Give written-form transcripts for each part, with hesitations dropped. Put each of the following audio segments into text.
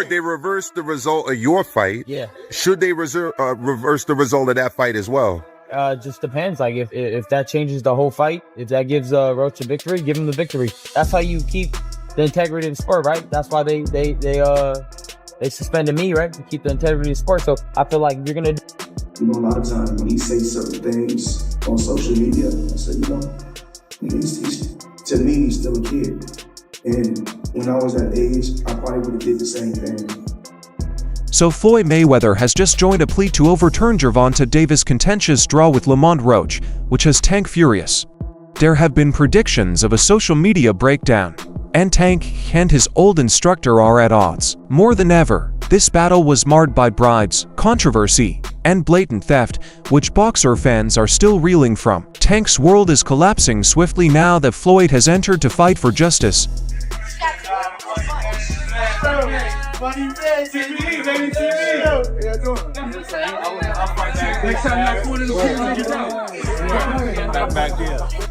heard they reversed the result of your fight. Yeah. Should they reverse the result of that fight as well? Just depends. Like if that changes the whole fight, if that gives Roach a victory, give him the victory. That's how you keep the integrity of the sport, right? That's why they suspended me, right? To keep the integrity of the sport. So I feel like you're gonna. You know, a lot of times when he say certain things on social media, I said, you know, he's to me, he's still a kid. And when I was that age, I probably would have did the same thing. So Floyd Mayweather has just joined a plea to overturn Gervonta Davis' contentious draw with Lamont Roach, which has Tank furious. There have been predictions of a social media breakdown, and Tank and his old instructor are at odds. More than ever, this battle was marred by bribes, controversy, and blatant theft, which boxer fans are still reeling from. Tank's world is collapsing swiftly now that Floyd has entered to fight for justice.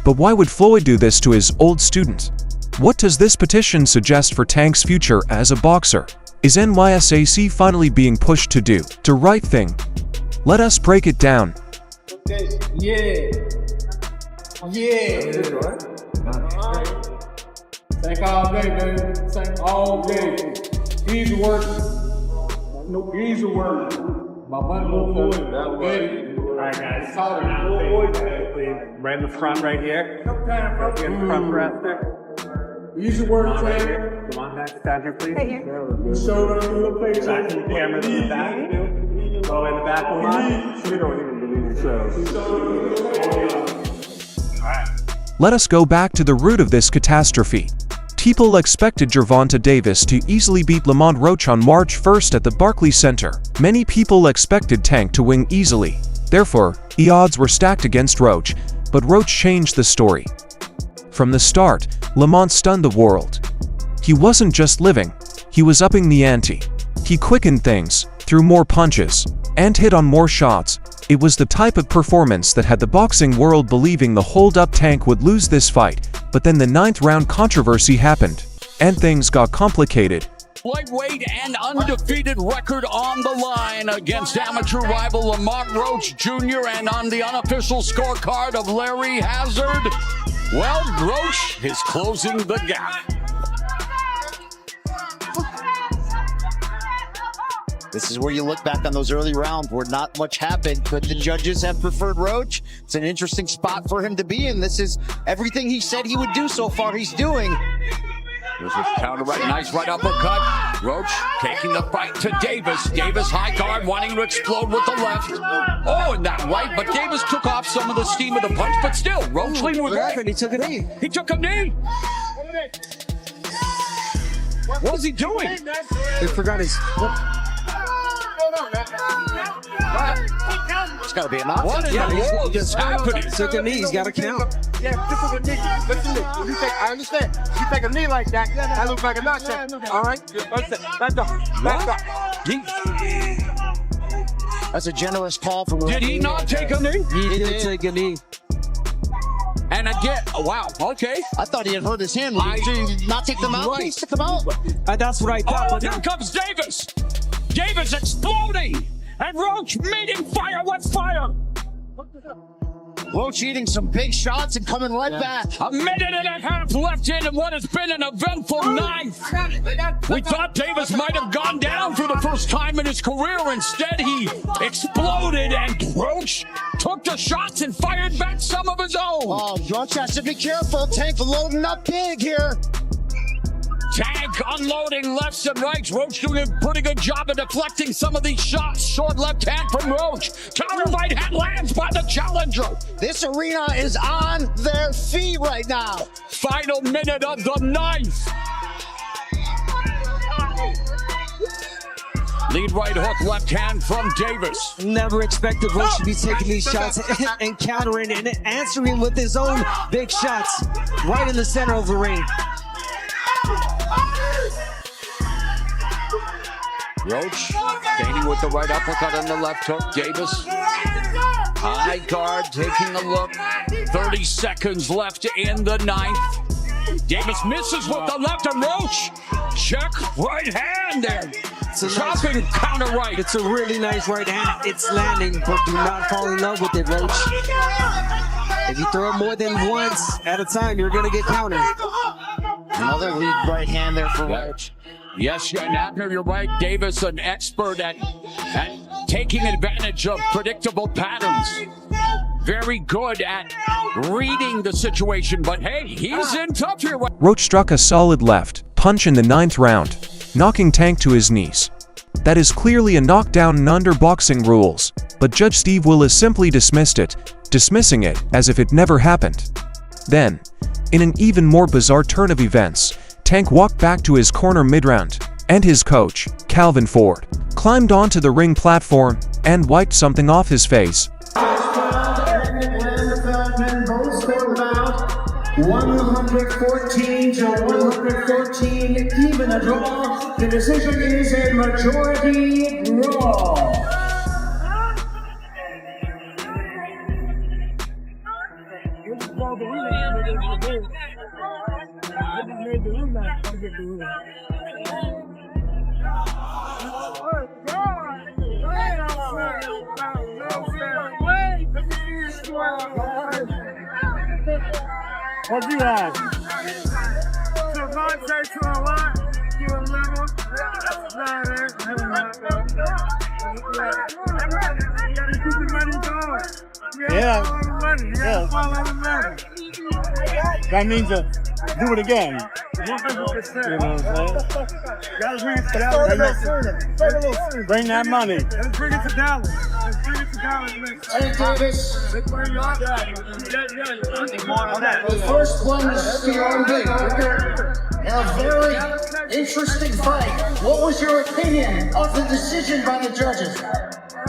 But why would Floyd do this to his old student? What does this petition suggest for Tank's future as a boxer? Is NYSAC finally being pushed to do the right thing? Let us break it down. Yeah. Tank all day, baby. Tank all day. Easy work. No easy work. My money will Floyd. Alright guys, right in the front right here. Right here in the front rest there. Easy work, Right Tank. here. Come on, next stand here please. Right here. You showed up in the place. Back to the camera in the back. Go in the back of the line. We don't even believe yourselves. Alright. Let us go back to the root of this catastrophe. People expected Gervonta Davis to easily beat Lamont Roach on March 1st at the Barclays Center. Many people expected Tank to win easily. Therefore, the odds were stacked against Roach, but Roach changed the story. From the start, Lamont stunned the world. He wasn't just living, he was upping the ante. He quickened things, threw more punches, and hit on more shots. It was the type of performance that had the boxing world believing the hold-up Tank would lose this fight, but then the 9th round controversy happened, and things got complicated. Lightweight and undefeated record on the line against amateur rival Lamont Roach Jr. and on the unofficial scorecard of Larry Hazard. Well, Roach is closing the gap. This is where you look back on those early rounds where not much happened. Could the judges have preferred Roach? It's an interesting spot for him to be in. This is everything he said he would do so far he's doing. There's a counter right, nice right uppercut. Roach taking the fight to Davis. Davis high guard, wanting to explode with the left. Oh, and that right, but Davis took off some of the steam of the punch, but still, Roach leading with right. He took a knee. He took a knee. What is he doing? He forgot his. It's got to be a knock. What in the world is happening? Took a knee. He's got to count. Yeah, this is a knee. Listen to me. You take, I understand. You take a knee like that, that looks like a knock check. All right? Back up. That's a generous call from Did he not take a knee? He did take a knee. And again, wow, okay. I thought he had hurt his hand. Did he not take them out? Right. He took them out. That's what I thought. Oh, here comes Davis. Davis exploding. And Roach meeting fire with fire. Roach eating some big shots and coming right back. A minute and a half left in what has been an eventful night. We thought Davis might have gone down for the first time in his career. Instead, he exploded and Roach took the shots and fired back some of his own. Oh, Roach has to be careful. Tank loading up big here. Tank unloading lefts and rights. Roach doing a pretty good job of deflecting some of these shots. Short left hand from Roach. Counter right hand lands by the challenger. This arena is on their feet right now. Final minute of the 9th. Lead right hook, left hand from Davis. Never expected Roach to be taking these shots and countering and answering with his own big shots right in the center of the ring. Roach gaining with the right uppercut and the left hook. Davis, high guard, taking a look. 30 seconds left in the 9th. Davis misses with the left and Roach. Check right hand there. Chopping counter right. It's a really nice right hand. It's landing, but do not fall in love with it, Roach. If you throw it more than once at a time, you're going to get countered. Another lead right hand there for Roach. Yes, you're right. Davis, an expert at taking advantage of predictable patterns. Very good at reading the situation, but hey, he's in tough here. Roach struck a solid left punch in the 9th round, knocking Tank to his knees. That is clearly a knockdown and under boxing rules, but Judge Steve Willis simply dismissed it, dismissing it as if it never happened. Then, in an even more bizarre turn of events, Tank walked back to his corner mid-round, and his coach, Calvin Ford, climbed onto the ring platform and wiped something off his face. 114 to 114, even a draw. The decision is a majority draw. What you have? Gervonta to a lot, to a level. Nah, man. You gotta keep the money going. Yeah. Follow the money. You gotta follow the money. That means to do it again. 100%. You know what I'm saying? Gotta bring it to Dallas. Bring that money. Let's bring it to Dallas. Let's bring it to Dallas next time. Hey, Davis. Let's bring it to Dallas. The first one is Beyond Big. A very interesting fight. What was your opinion of the decision by the judges?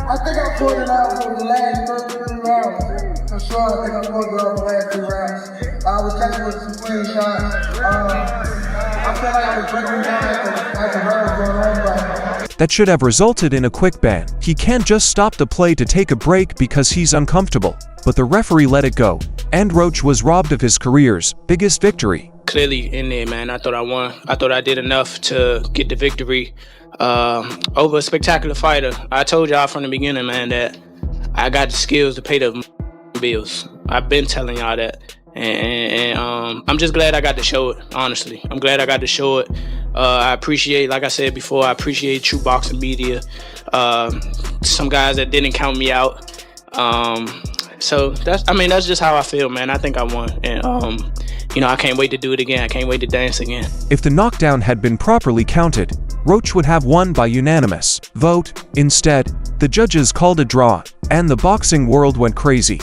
I think I pointed out for the last 3 rounds. For sure, I think I pointed out the last 3 rounds. I was catching with some clean shots. I felt like I was breaking down at the rounds going on, but That should have resulted in a quick ban. He can't just stop the play to take a break because he's uncomfortable. But the referee let it go, and Roach was robbed of his career's biggest victory. Clearly in there, man. I thought I won. I thought I did enough to get the victory over a spectacular fighter. I told y'all from the beginning, man, that I got the skills to pay the bills. I've been telling y'all that. And I'm just glad I got to show it, honestly. I'm glad I got to show it. I appreciate, like I said before, I appreciate True Boxing Media. Some guys that didn't count me out. So that's just how I feel, man. I think I won. And I can't wait to do it again. I can't wait to dance again. If the knockdown had been properly counted, Roach would have won by unanimous vote. Instead, the judges called a draw, and the boxing world went crazy.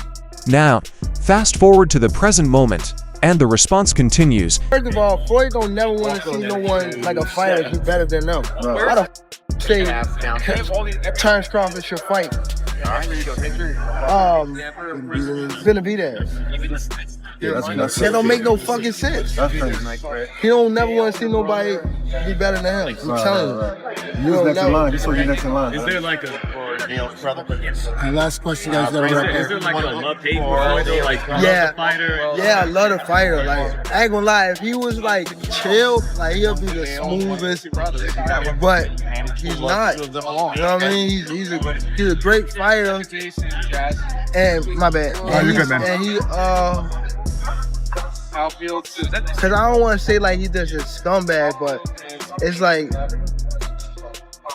Now, fast forward to the present moment, and the response continues. First of all, Floyd don't never want to see no one like a fighter be better than them. How the say Terrence Crawford should fight? Finna be there. That don't make no fucking sense. He don't never want to see nobody be better than him. I'm telling you. You don't never. Is there like And last question, guys. Is there like a love-hate for like Yeah, fighter? yeah, I love the fighter. Like, I ain't gonna lie, if he was like chill, like he'll be the smoothest. But he's not. You know what I mean? He's a great fighter. And my bad. And he cause I don't want to say like he's just a scumbag, but it's like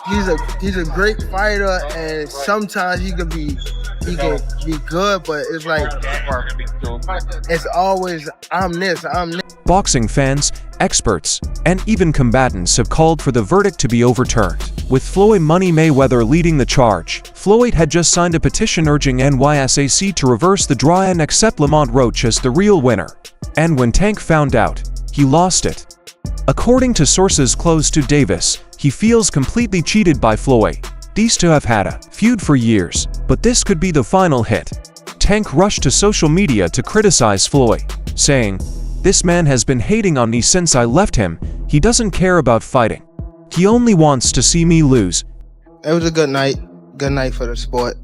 he's a great fighter, and sometimes he can be good, but it's like it's always I'm this. Boxing fans, experts, and even combatants have called for the verdict to be overturned. With Floyd Money Mayweather leading the charge, Floyd had just signed a petition urging NYSAC to reverse the draw and accept Lamont Roach as the real winner. And when Tank found out, he lost it. According to sources close to Davis, he feels completely cheated by Floyd. These two have had a feud for years, but this could be the final hit. Tank rushed to social media to criticize Floyd, saying, "This man has been hating on me since I left him. He doesn't care about fighting. He only wants to see me lose." It was a good night for the sport.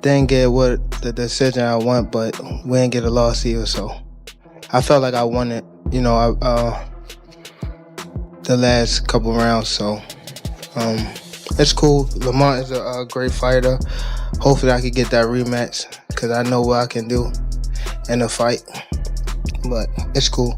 Didn't get what the decision I want, but we didn't get a loss either, so I felt like I won it, the last couple rounds, so It's cool. Lamont is a great fighter. Hopefully I can get that rematch because I know what I can do in a fight. But it's cool.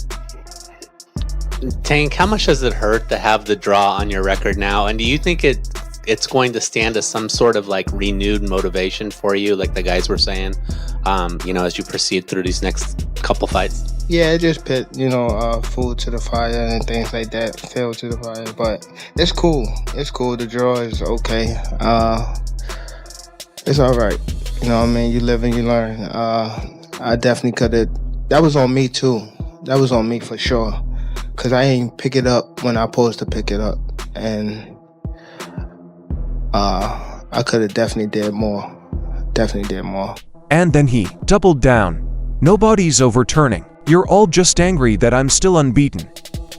Tank, how much does it hurt to have the draw on your record now? And do you think it's going to stand as some sort of like renewed motivation for you, like the guys were saying, as you proceed through these next couple fights? Yeah, it just put, food to the fire and things like that, fuel to the fire. But it's cool. It's cool. The draw is okay. It's all right. You know what I mean? You live and you learn. I definitely could have. That was on me, too. That was on me for sure. Because I ain't pick it up when I supposed to pick it up. And I could have definitely did more. And then he doubled down. Nobody's overturning. You're all just angry that I'm still unbeaten.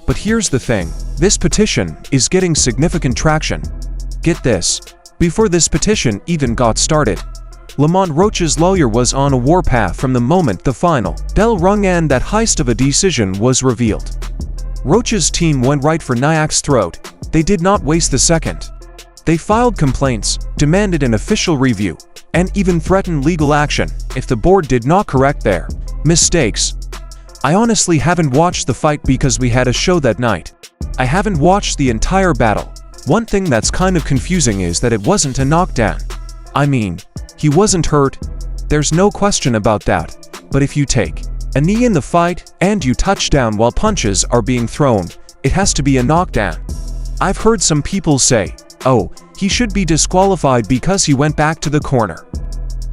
But here's the thing. This petition is getting significant traction. Get this. Before this petition even got started, Lamont Roach's lawyer was on a warpath from the moment the final bell rung and that heist of a decision was revealed. Roach's team went right for Nyak's throat. They did not waste a second. They filed complaints, demanded an official review, and even threatened legal action if the board did not correct their mistakes. I honestly haven't watched the fight because we had a show that night. I haven't watched the entire battle. One thing that's kind of confusing is that it wasn't a knockdown. I mean, he wasn't hurt. There's no question about that. But if you take a knee in the fight and you touch down while punches are being thrown, it has to be a knockdown. I've heard some people say, oh, he should be disqualified because he went back to the corner.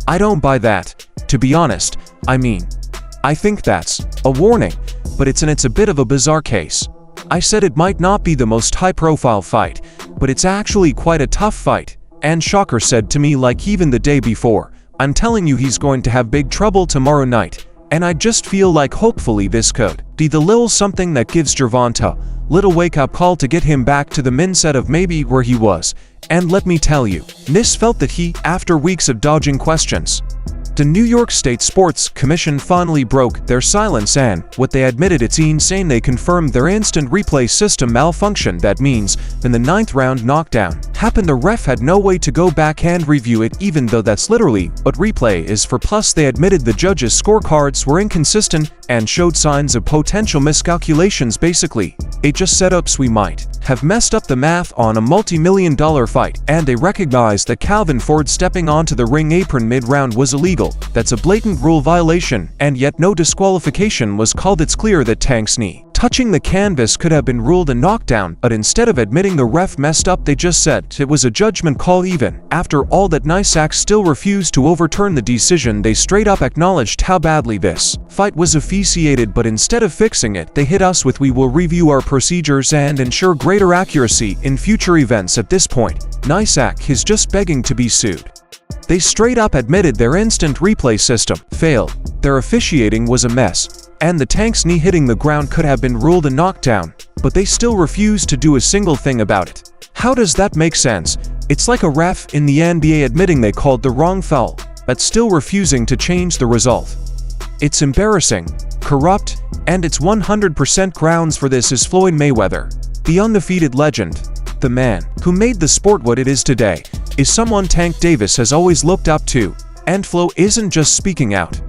I don't buy that, to be honest. I think that's a warning, but it's a bit of a bizarre case. I said it might not be the most high-profile fight, but it's actually quite a tough fight. And Shocker said to me like even the day before, I'm telling you he's going to have big trouble tomorrow night. And I just feel like hopefully this could be the little something that gives Gervonta little wake-up call to get him back to the mindset of maybe where he was. And let me tell you, Nis felt that he, after weeks of dodging questions, the New York State Sports Commission finally broke their silence and, what they admitted it's insane, they confirmed their instant replay system malfunctioned. That means, when the 9th round knockdown happened, the ref had no way to go back and review it, even though that's literally what replay is for. Plus, they admitted the judges' scorecards were inconsistent and showed signs of potential miscalculations. Basically, it just setups we might have messed up the math on a multi-million-dollar fight, and they recognized that Calvin Ford stepping onto the ring apron mid-round was illegal. That's a blatant rule violation, and yet no disqualification was called. It's clear that Tank's knee touching the canvas could have been ruled a knockdown, but instead of admitting the ref messed up, they just said it was a judgment call. Even after all that, Nysak still refused to overturn the decision. They straight up acknowledged how badly this fight was officiated, but instead of fixing it, they hit us with, we will review our procedures and ensure greater accuracy in future events. At this point, Nysak is just begging to be sued. They straight up admitted their instant replay system failed. Their officiating was a mess, and the Tank's knee hitting the ground could have been ruled a knockdown, but they still refused to do a single thing about it. How does that make sense? It's like a ref in the NBA admitting they called the wrong foul, but still refusing to change the result. It's embarrassing, corrupt, and it's 100% grounds for this is Floyd Mayweather, the undefeated legend. The man who made the sport what it is today is someone Tank Davis has always looked up to, and Flo isn't just speaking out.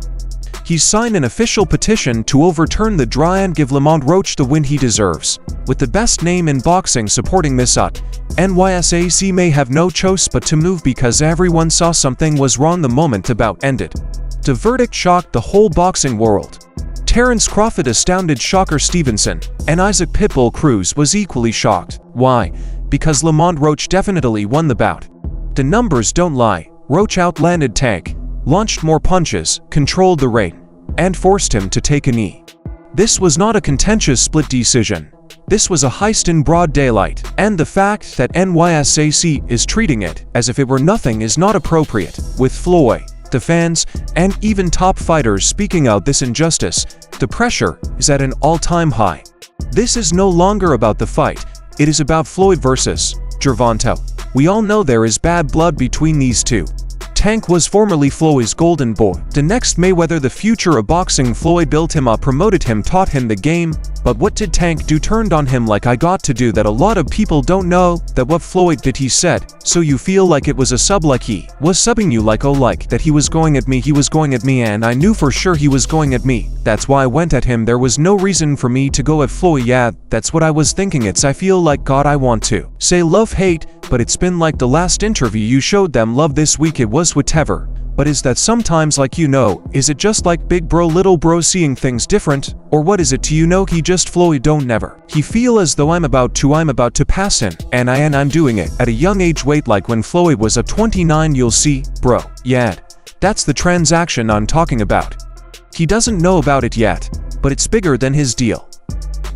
He's signed an official petition to overturn the draw and give Lamont Roach the win he deserves. With the best name in boxing supporting this NYSAC may have no choice but to move because everyone saw something was wrong the moment the bout ended. The verdict shocked the whole boxing world. Terrence Crawford astounded Shocker Stevenson, and Isaac Pitbull Cruz was equally shocked. Why? Because Lamont Roach definitely won the bout. The numbers don't lie. Roach outlanded Tank, launched more punches, controlled the rate, and forced him to take a knee. This was not a contentious split decision. This was a heist in broad daylight, and the fact that NYSAC is treating it as if it were nothing is not appropriate. With Floyd, the fans, and even top fighters speaking out this injustice, the pressure is at an all-time high. This is no longer about the fight. It is about Floyd versus Gervonta. We all know there is bad blood between these two. Tank was formerly Floyd's golden boy. The next Mayweather, the future of boxing. Floyd built him up, promoted him, taught him the game. But what did Tank do? Turned on him like I got to do that. A lot of people don't know that what Floyd did. He said, so you feel like it was a sub, like he was subbing you, like oh, like that he was going at me, and I knew for sure he was going at me. That's why I went at him. There was no reason for me to go at Floyd. Yeah, that's what I was thinking. I feel like God, I want to say love hate, but it's been like the last interview you showed them love this week. It was whatever. But is that sometimes like, is it just like big bro little bro seeing things different, or what is it to he just Floyd don't never he feel as though I'm about to pass him, and I'm doing it at a young age. Wait, like when Floyd was a 29, you'll see, bro. Yeah, that's the transaction I'm talking about. He doesn't know about it yet, but it's bigger than his deal.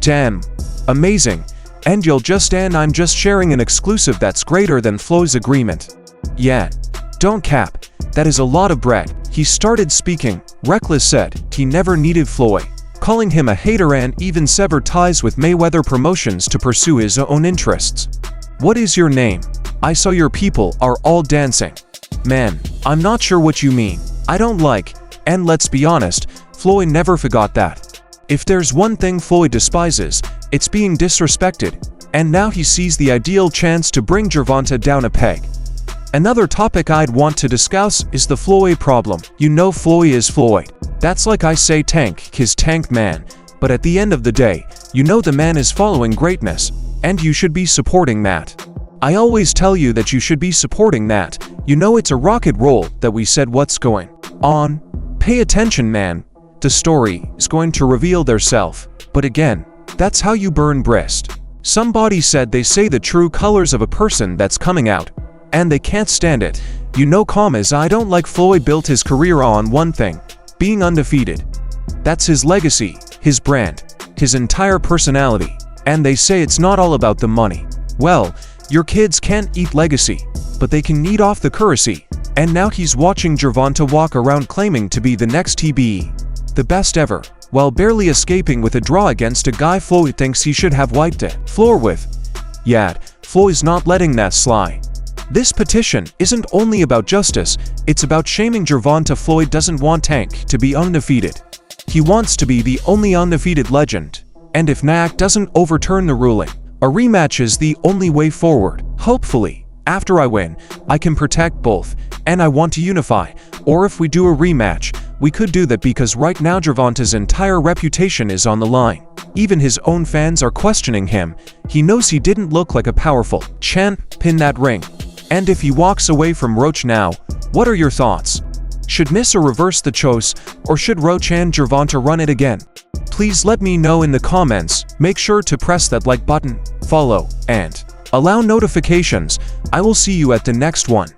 Damn, amazing. And I'm just sharing an exclusive that's greater than Floyd's agreement. Yeah, don't cap. That is a lot of bread. He started speaking. Reckless said he never needed Floyd, calling him a hater and even severed ties with Mayweather Promotions to pursue his own interests. What is your name? I saw your people are all dancing. Man, I'm not sure what you mean. I don't like, and let's be honest, Floyd never forgot that. If there's one thing Floyd despises, it's being disrespected, and now he sees the ideal chance to bring Gervonta down a peg. Another topic I'd want to discuss is the Floyd problem. Floyd is Floyd. That's like I say Tank, his Tank man. But at the end of the day, the man is following greatness, and you should be supporting that. I always tell you that you should be supporting that. It's a rocket roll that we said what's going on. Pay attention, man. The story is going to reveal theirself. But again, that's how you burn breast. Somebody said they say the true colors of a person that's coming out, and they can't stand it. Commas, I don't like Floyd built his career on one thing, being undefeated. That's his legacy, his brand, his entire personality. And they say it's not all about the money. Well, your kids can't eat legacy, but they can eat off the currency. And now he's watching Gervonta walk around claiming to be the next TBE, the best ever, while barely escaping with a draw against a guy Floyd thinks he should have wiped the floor with. Yeah, Floyd's not letting that slide. This petition isn't only about justice, it's about shaming Gervonta. Floyd doesn't want Tank to be undefeated. He wants to be the only undefeated legend. And if NAC doesn't overturn the ruling, a rematch is the only way forward. Hopefully, after I win, I can protect both, and I want to unify. Or if we do a rematch, we could do that because right now Gervonta's entire reputation is on the line. Even his own fans are questioning him. He knows he didn't look like a powerful champ pin that ring. And if he walks away from Roach now, what are your thoughts? Should Missa reverse the choice, or should Roach and Gervonta run it again? Please let me know in the comments. Make sure to press that like button, follow, and allow notifications. I will see you at the next one.